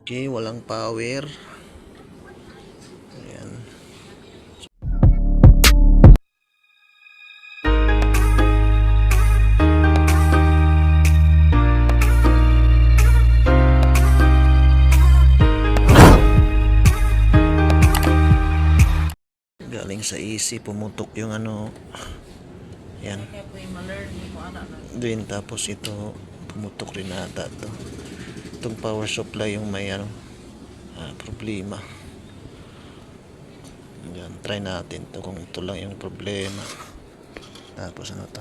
Okay, walang power. Ayan. Galing sa AC, pumutok yung ano. Yan. Din tapos ito pumutok rin ata to. Itong power supply yung may ano, problema. Yan, try natin to kung ito lang yung problema. Tapos ano to?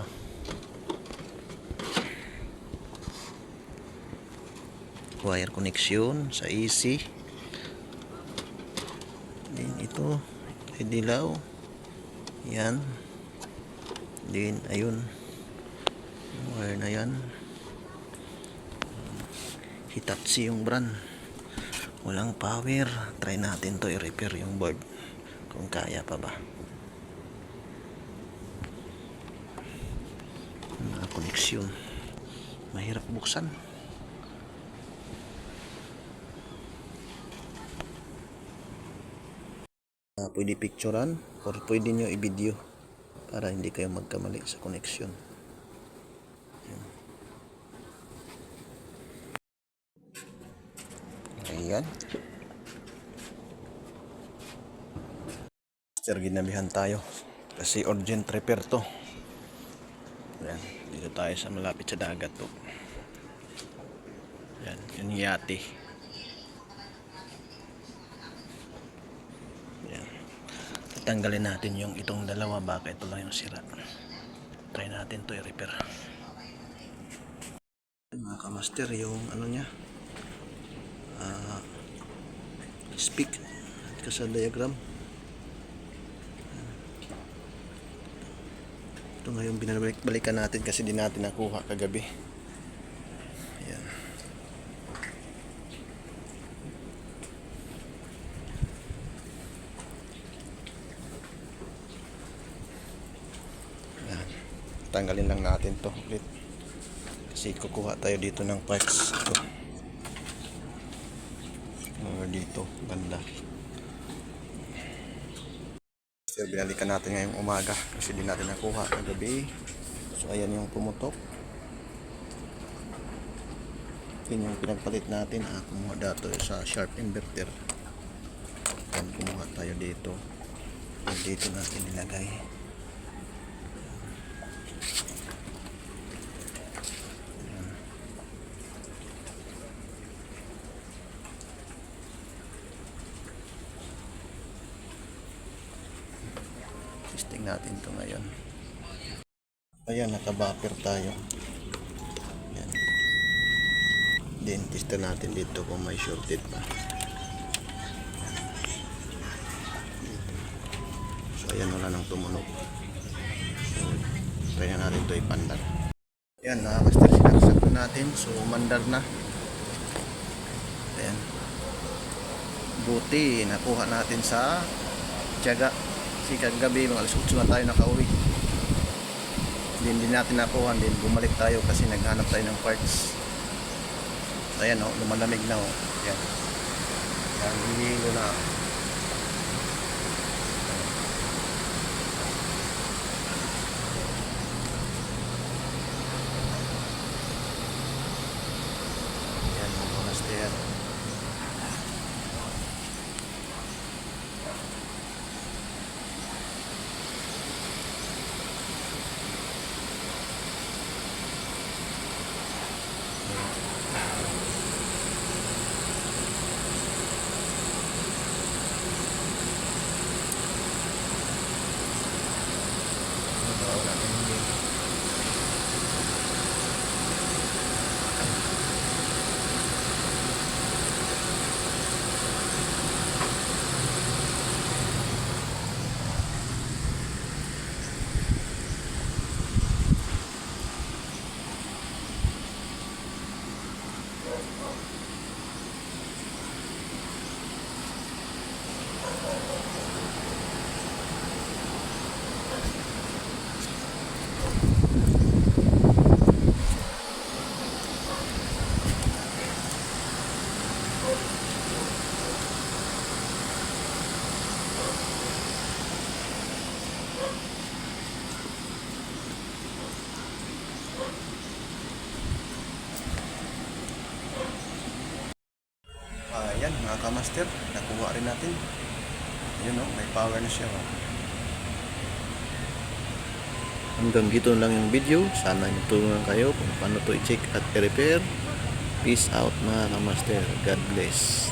Wire connection sa AC. Din ito, ay dilaw. Yan. Din ayun. Wire na yan. Hitachi yung brand. Walang power. Try natin to i-repair yung board. Kung kaya pa ba. Mga koneksyon. Mahirap buksan. Pwede picturean or pwede nyo i-video para hindi kayo magkamali sa koneksyon. Ayan. Sir, ginabihan tayo kasi urgent repair to. Ayan. Dito tayo sa malapit sa dagat to. Ayan. Yung yate. Ayan. Tanggalin natin yung itong dalawa. Baka ito lang yung sira. Try natin to i-repair. Mga kamaster, yung ano nya speak ka sa diagram. Ito ngayon binabalik-balikan natin kasi di natin nakuha kagabi. Ayan. Ayan. Tanggalin lang natin to ulit kasi kukuha tayo dito ng parts ito. Dito banda. So, binalikan natin ngayong umaga kasi di natin nakuha kagabi. So ayan yung pumutok. Yun yung pinagpalit natin. Kumuha dato sa sharp inverter. Ayan, kumuha tayo dito. Dito natin nilagay. Testing natin to ngayon. Ayan, nakabuffer tayo. Ayan. Then tester natin dito kung may shorted pa. So ayan, wala nang tumunog. So try na natin to ipandar. Ayan, nakamaster sinaksak natin. So mandar na. Ayan. Buti nakuha natin sa tiyaga. Kasi kagabi mga alas 8 na tayo nakauwi. Hindi natin nakuha, din bumalik tayo kasi naghanap tayo ng parts. Ayan o, lumalamig na o. Ayan. Ayan, hinihilo na. Ayan, mga master. kamaster. Nakuha rin natin. Yun o, may power na siya. Hanggang dito lang yung video. Sana natulungan kayo kung paano to i-check at i-repair. Peace out mga kamaster. God bless.